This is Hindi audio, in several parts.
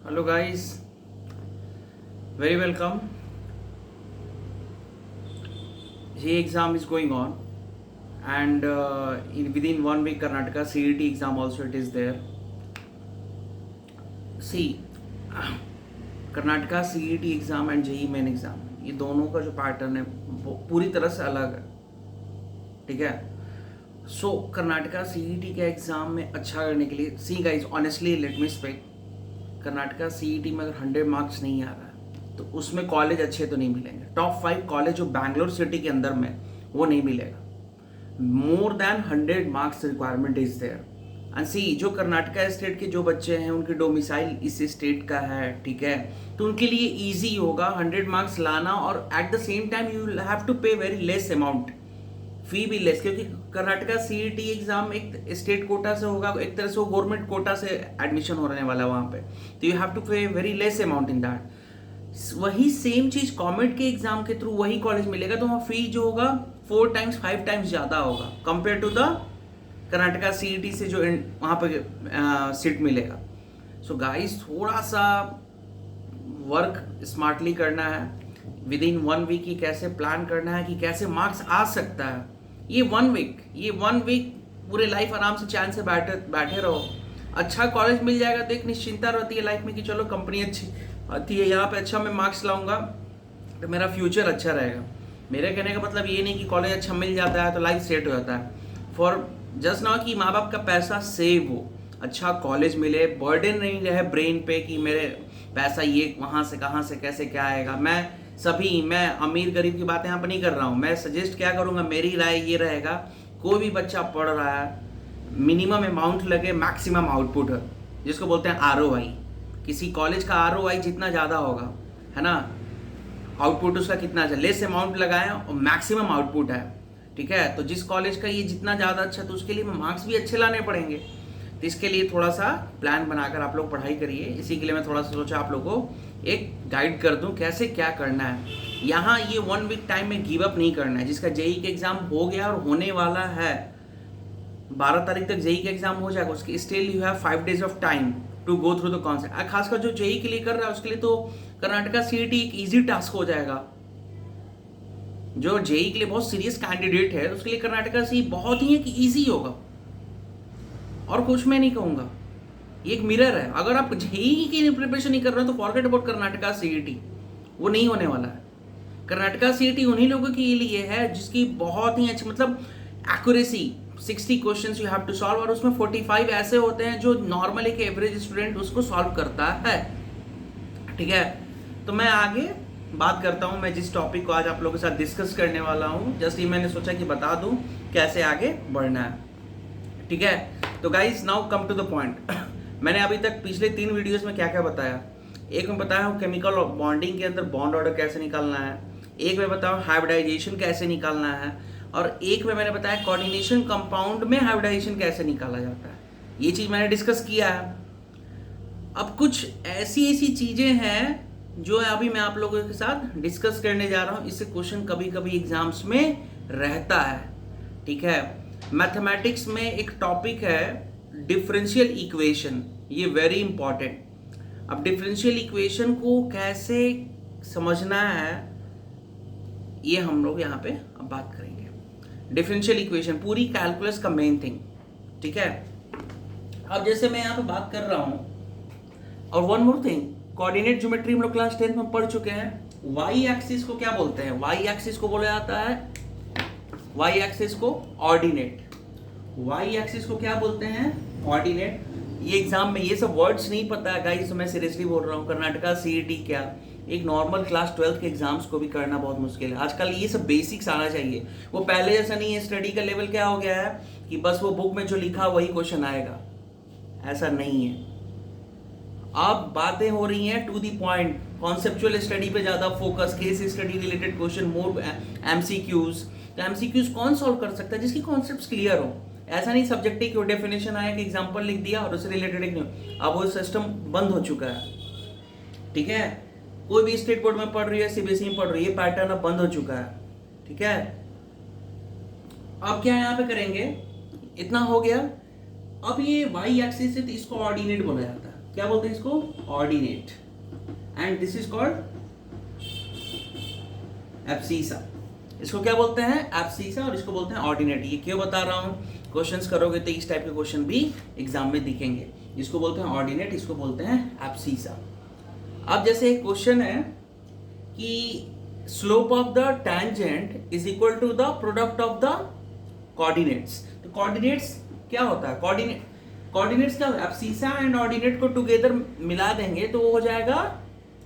Hello guys, very welcome. JEE exam is going on, and within 1 week Karnataka CET exam also it is there. See, Karnataka CET exam and JEE main exam, ये दोनों का जो पैटर्न है वो पूरी तरह से अलग है. ठीक है. सो कर्नाटका CET के एग्ज़ाम में अच्छा करने के लिए, see guys honestly let me speak, Karnataka CET में अगर 100 मार्क्स नहीं आ रहा है तो उसमें कॉलेज अच्छे तो नहीं मिलेंगे. टॉप 5 कॉलेज जो बैंगलोर सिटी के अंदर में वो नहीं मिलेगा. More than 100 marks requirement is there. And see, जो कर्नाटका स्टेट के जो बच्चे हैं उनके डोमिसाइल इस स्टेट का है, ठीक है, तो उनके लिए ईजी होगा 100 मार्क्स लाना. और at the same time you will have to pay very less amount, fee भी लेस, क्योंकि कर्नाटका CET एग्जाम एक स्टेट कोटा से होगा, एक तरह से वो गवर्नमेंट कोटा से एडमिशन होने वाला है वहाँ पे, तो you have to pay very less amount in that. वही सेम चीज कॉमेट के एग्जाम के थ्रू वही कॉलेज मिलेगा, तो वहाँ फी जो होगा 4 टाइम्स 5 टाइम्स ज़्यादा होगा compare to the Karnataka CET से जो वहाँ पे सीट मिलेगा. सो गाइस, थोड़ा सा वर्क स्मार्टली करना है. विद इन 1 वीक ही कैसे प्लान करना है कि कैसे मार्क्स आ सकता है. ये 1 वीक पूरे लाइफ आराम से चैन से बैठे बैठे रहो. अच्छा कॉलेज मिल जाएगा तो एक निश्चिंता रहती है लाइफ में कि चलो कंपनी अच्छी आती है, यहाँ पे अच्छा मैं मार्क्स लाऊंगा तो मेरा फ्यूचर अच्छा रहेगा. मेरे कहने का मतलब ये नहीं कि कॉलेज अच्छा मिल जाता है तो लाइफ सेट हो जाता है. फॉर जस्ट ना कि माँ बाप का पैसा सेव हो, अच्छा कॉलेज मिले, बर्डन नहीं रहे ब्रेन पे कि मेरे पैसा ये वहाँ से कहाँ से कैसे क्या आएगा. मैं अमीर गरीब की बात यहाँ पर नहीं कर रहा हूँ. मैं सजेस्ट क्या करूँगा, मेरी राय ये रहेगा, कोई भी बच्चा पढ़ रहा है मिनिमम अमाउंट लगे, मैक्सिमम आउटपुट है, जिसको बोलते हैं ROI. किसी कॉलेज का ROI जितना ज़्यादा होगा, है ना, आउटपुट उसका कितना अच्छा, लेस अमाउंट लगाएं और मैक्सिमम आउटपुट है. ठीक है, तो जिस कॉलेज का ये जितना ज़्यादा अच्छा, तो उसके लिए मार्क्स भी अच्छे लाने पड़ेंगे. तो इसके लिए थोड़ा सा प्लान बनाकर आप लोग पढ़ाई करिए. इसी के लिए मैं थोड़ा सा सोचा आप लोग को एक गाइड कर दूं कैसे क्या करना है. यहाँ ये 1 वीक टाइम में गिव अप नहीं करना है. जिसका JEE का एग्ज़ाम हो गया और होने वाला है, 12 तारीख तक JEE का एग्ज़ाम हो जाएगा, उसके still you have 5 days of time to go through the concept. खासकर जो JEE के लिए कर रहा है उसके लिए तो कर्नाटका CET एक ईजी टास्क हो जाएगा. जो JEE के लिए बहुत सीरियस कैंडिडेट है उसके लिए कर्नाटका CET बहुत ही ईजी होगा. और कुछ मैं नहीं कहूँगा, ये एक मिरर है. अगर आप JEE की प्रिपरेशन नहीं कर रहे हो तो फॉरगेट अबाउट कर्नाटका CET, वो नहीं होने वाला है. कर्नाटका CET उन्हीं लोगों के लिए है जिसकी बहुत ही अच्छी, मतलब accuracy 60 questions you have to solve, और उसमें 45 ऐसे होते हैं जो नॉर्मल एक एवरेज स्टूडेंट उसको सॉल्व करता है. ठीक है, तो मैं आगे बात करता हूँ. मैं जिस टॉपिक को आज आप लोगों के साथ डिस्कस करने वाला हूँ, जस्ट ये मैंने सोचा कि बता दूँ कैसे आगे बढ़ना है. ठीक है, तो guys now come to the point. मैंने अभी तक पिछले 3 वीडियोस में क्या क्या बताया. एक में बताया हूँ केमिकल बॉन्डिंग के अंदर बॉन्ड ऑर्डर कैसे निकालना है, एक में बताया हाइब्रिडाइजेशन कैसे निकालना है, और एक में मैंने बताया कोऑर्डिनेशन कंपाउंड में हाइब्रिडाइजेशन कैसे निकाला जाता है. ये चीज़ मैंने डिस्कस किया है. अब कुछ ऐसी चीज़ें हैं जो अभी मैं आप लोगों के साथ डिस्कस करने जा रहा हूँ. इससे क्वेश्चन कभी कभी एग्जाम्स में रहता है. ठीक है, मैथमेटिक्स में एक टॉपिक है डिफरेंशियल इक्वेशन, ये वेरी इंपॉर्टेंट. अब डिफरेंशियल इक्वेशन को कैसे समझना है ये हम लोग यहाँ पे अब बात करेंगे. डिफरेंशियल इक्वेशन पूरी कैलकुलस का मेन थिंग. ठीक है, अब जैसे मैं यहाँ पे बात कर रहा हूँ, और one more thing, coordinate geometry हम लोग क्लास 10 में पढ़ चुके हैं. वाई एक्सिस को क्या बोलते हैं, वाई एक्सिस को बोला जाता है, वाई एक्सिस को ऑर्डिनेट. वाई एक्सिस को क्या बोलते हैं, ऑर्डिनेट. ये एग्जाम में ये सब वर्ड्स नहीं पता है गाइस, तो मैं सीरियसली बोल रहा हूँ. कर्नाटका CET क्या, एक नॉर्मल क्लास 12 के एग्जाम्स को भी करना बहुत मुश्किल है आजकल. ये सब बेसिक्स आना चाहिए. वो पहले जैसा नहीं है. स्टडी का लेवल क्या हो गया है कि बस वो बुक में जो लिखा वही क्वेश्चन आएगा, ऐसा नहीं है. अब बातें हो रही हैं to the point, conceptual study पे ज़्यादा focus, case study related question, more MCQs. तो MCQs कौन सॉल्व कर सकता है, जिसकी कॉन्सेप्ट्स क्लियर हो. ऐसा नहीं सब्जेक्टिव की डेफिनेशन आया कि एग्जांपल लिख दिया और उससे रिलेटेड एक नहीं. अब वो सिस्टम बंद हो चुका है. ठीक है, कोई भी स्टेट बोर्ड में पढ़ रही है, CBSE में पढ़ रही है, ये पैटर्न अब बंद हो चुका है. ठीक है, अब क्या यहाँ पे करेंगे, इतना हो गया. अब ये वाई एक्सिस है तो इसको ऑर्डिनेट बोला जाता है. क्या बोलते हैं इसको, ordinate, and this is called abscissa. इसको क्या बोलते हैं, एब्सिसा, और इसको बोलते हैं ऑर्डिनेट। ये क्यों बता रहा हूँ, क्वेश्चंस करोगे तो इस टाइप के क्वेश्चन भी एग्जाम में दिखेंगे। इसको बोलते हैं ऑर्डिनेट, इसको बोलते हैं एब्सिसा। अब जैसे एक क्वेश्चन है कि slope of the tangent is equal to the product of the coordinates. तो कोऑर्डिनेट्स क्या होता है, कोऑर्डिनेट्स क्या होता है, एब्सिसा एंड ऑर्डिनेट को टुगेदर मिला देंगे तो वो हो जाएगा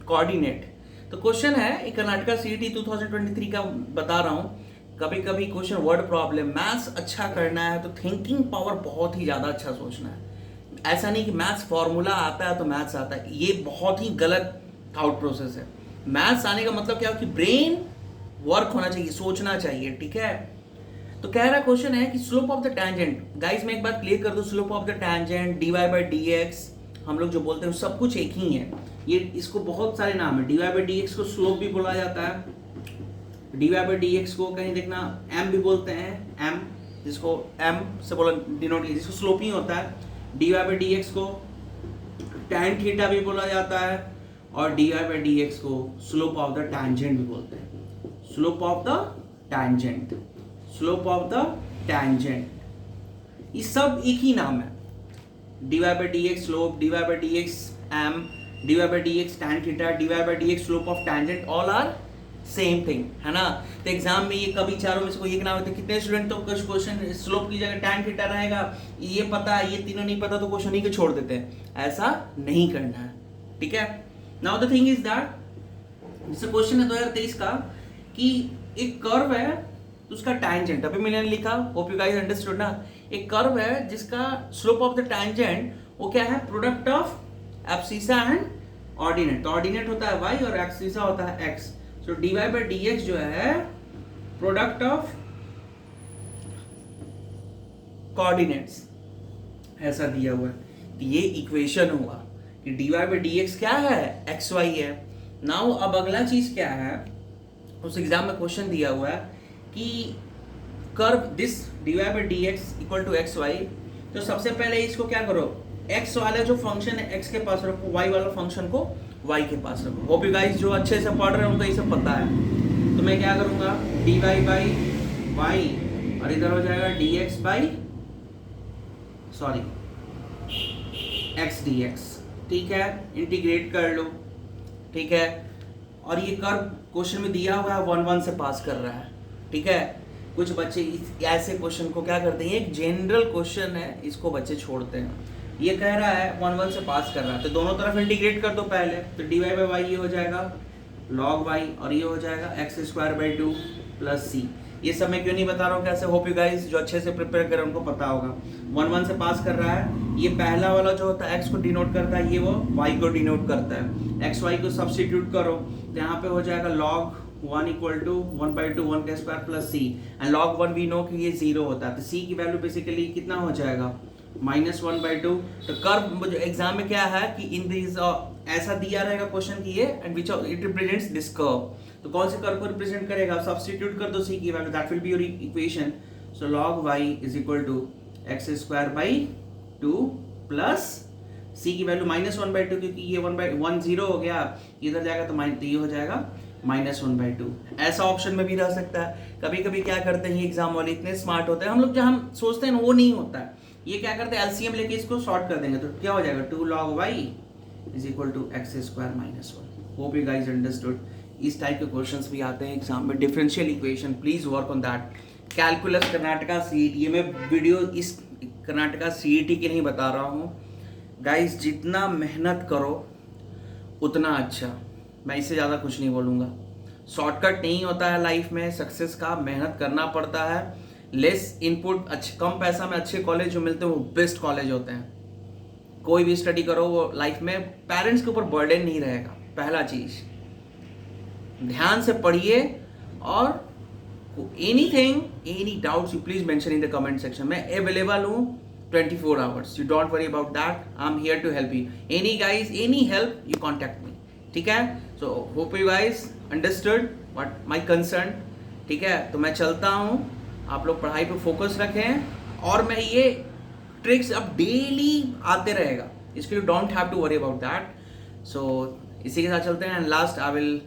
कोऑर्डिनेट। तो क्वेश्चन है, एक कर्नाटका सीईटी 2023 का बता रहा हूँ। कभी कभी क्वेश्चन वर्ड प्रॉब्लम, मैथ्स अच्छा करना है तो थिंकिंग पावर बहुत ही ज़्यादा अच्छा सोचना है। ऐसा नहीं कि मैथ्स फॉर्मूला आता है तो मैथ्स आता है, ये बहुत ही गलत थाउट प्रोसेस है। मैथ्स आने का मतलब क्या हो कि ब्रेन वर्क होना चाहिए, सोचना चाहिए, ठीक है। तो कह रहा क्वेश्चन है कि slope of the tangent, guys मैं एक बात क्लियर कर दूं, slope of the tangent, dy by dx, हम लोग जो बोलते हैं सब कुछ एक ही है। ये इसको बहुत सारे नाम है, dy बाई dx को स्लोप भी बोला जाता है, dy बाई dx को कहीं देखना m भी बोलते हैं, m जिसको m से बोला डिनोट किया, जिसको स्लोप ही होता है। dy बाई dx को tan थीटा भी बोला जाता है, और dy बाई dx को स्लोप ऑफ द टैंजेंट भी बोलते हैं, slope of the tangent, slope of the tangent, ये सब एक ही नाम है। dy by dx slope, dy by dx m, dy by dx tan theta, dy by dx slope of tangent, all are same thing, है ना। तो एग्जाम में ये कभी चारों में से कोई एक नाम होता है, कितने स्टूडेंट तो कुछ क्वेश्चन स्लोप की जगह tan थीटा रहेगा, ये पता है, ये तीनों नहीं पता तो क्वेश्चन ही को छोड़ देते हैं। ऐसा नहीं करना है, ठीक है। Now the thing is that, जैसे क्वेश्चन है 2023 का कि एक कर्व है तो उसका टैंजेंट, अभी मैंने लिखा, होप यू गाइस अंडरस्टूड ना। एक कर्व है जिसका स्लोप ऑफ द टैंजेंट वो क्या है, product of abscissa and ordinate. तो ऑर्डिनेट होता है y और एब्सिसा होता है x। So dy by dx जो है प्रोडक्ट ऑफ कोऑर्डिनेट्स, ऐसा दिया हुआ है। ये इक्वेशन हुआ कि dy बाई dx क्या है, xy है। नाउ अब अगला चीज क्या है, उस एग्जाम में क्वेश्चन दिया हुआ है कि curve this dy by dx equal to xy। तो सबसे पहले इसको क्या करो, x वाला जो फंक्शन है x के पास रखो, y वाला फंक्शन को y के पास रखो। होप यू गाइस जो अच्छे से पढ़ रहे हैं उनको ये सब पता है। तो मैं क्या करूंगा, dy बाई y और इधर हो जाएगा dx by sorry x dx, ठीक है, इंटीग्रेट कर लो, ठीक है। और ये कर्व क्वेश्चन में दिया हुआ है 1 1 से पास कर रहा है, ठीक है। कुछ बच्चे ऐसे क्वेश्चन को क्या करते हैं, एक जनरल क्वेश्चन है इसको बच्चे छोड़ते हैं। ये कह रहा है 1 1 से पास कर रहा है तो दोनों तरफ इंटीग्रेट कर दो पहले। तो dy बाई वाई ये हो जाएगा log y और ये हो जाएगा x square by 2 plus c। ये सब मैं क्यों नहीं बता रहा हूँ कैसे, होप यू गाइस जो अच्छे से प्रिपेयर करें उनको पता होगा। 1 1 से पास कर रहा है, ये पहला वाला जो होता है x को डिनोट करता है, ये वो y को डिनोट करता है। x y को सब्स्टिट्यूट करो तो यहाँ पे हो जाएगा log 1 इक्वल टू 1 बाई 2 1 का square plus c, and log 1 we know कि ये 0 होता है। तो c की वैल्यू बेसिकली कितना हो जाएगा, -1 बाई 2। तो कर्व जो एग्जाम में क्या है कि इन दिस ऐसा दिया रहेगा क्वेश्चन की ये, and which it represents this curve. तो कौन से कर्व को रिप्रेजेंट करेगा, सब्स्टिट्यूट कर दो c की value, that will be your equation. So log y is equal to x square by 2 plus c की वैल्यू -1 बाई 2, क्योंकि ये 1 बाई 1 0 हो गया, इधर जाएगा तो ये हो जाएगा -1 बाई 2। ऐसा ऑप्शन में भी रह सकता है। कभी कभी क्या करते हैं एग्जाम वाले इतने स्मार्ट होते हैं, हम लोग जो हम सोचते हैं वो नहीं होता है। ये क्या करते हैं, एलसीएम लेके इसको शॉर्ट कर देंगे तो क्या हो जाएगा, 2 log y is equal to x square -1। Hope you guys understood. इस टाइप के क्वेश्चंस भी आते हैं एग्जाम में, differential equation, please work on that. Calculus Karnataka CET, ये मैं वीडियो इस कर्नाटका सीईटी की नहीं बता रहा हूँ गाइस, जितना मेहनत करो उतना अच्छा, मैं इससे ज़्यादा कुछ नहीं बोलूँगा। शॉर्टकट नहीं होता है लाइफ में सक्सेस का, मेहनत करना पड़ता है। लेस इनपुट, कम पैसा में अच्छे कॉलेज जो मिलते हैं वो बेस्ट कॉलेज होते हैं। कोई भी स्टडी करो वो लाइफ में पेरेंट्स के ऊपर बर्डन नहीं रहेगा। पहला चीज ध्यान से पढ़िए, और anything any doubts you please mention in the comment section. मैं अवेलेबल हूँ 24 hours, you don't worry about that, I am here to help you. Any guys any help you contact me, ठीक है। So hope you guys understood what my concern, ठीक है। तो मैं चलता हूँ, आप लोग पढ़ाई पे फोकस रखें, और मैं ये ट्रिक्स अब डेली आते रहेगा, इसके लिए don't have to worry about that. So इसी के साथ चलते हैं. And last I will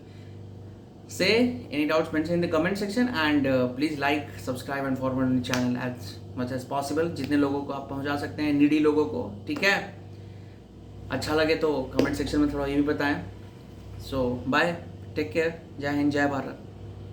say any doubts mention in the comment section and please like subscribe and forward the channel as much as possible. जितने लोगों को आप पहुंचा सकते हैं, नीडी लोगों को, ठीक है. अच्छा लगे तो कमेंट सेक्शन में थोड़ा ये भी बताएं. सो बाय, टेक केयर, जय हिंद, जय भारत.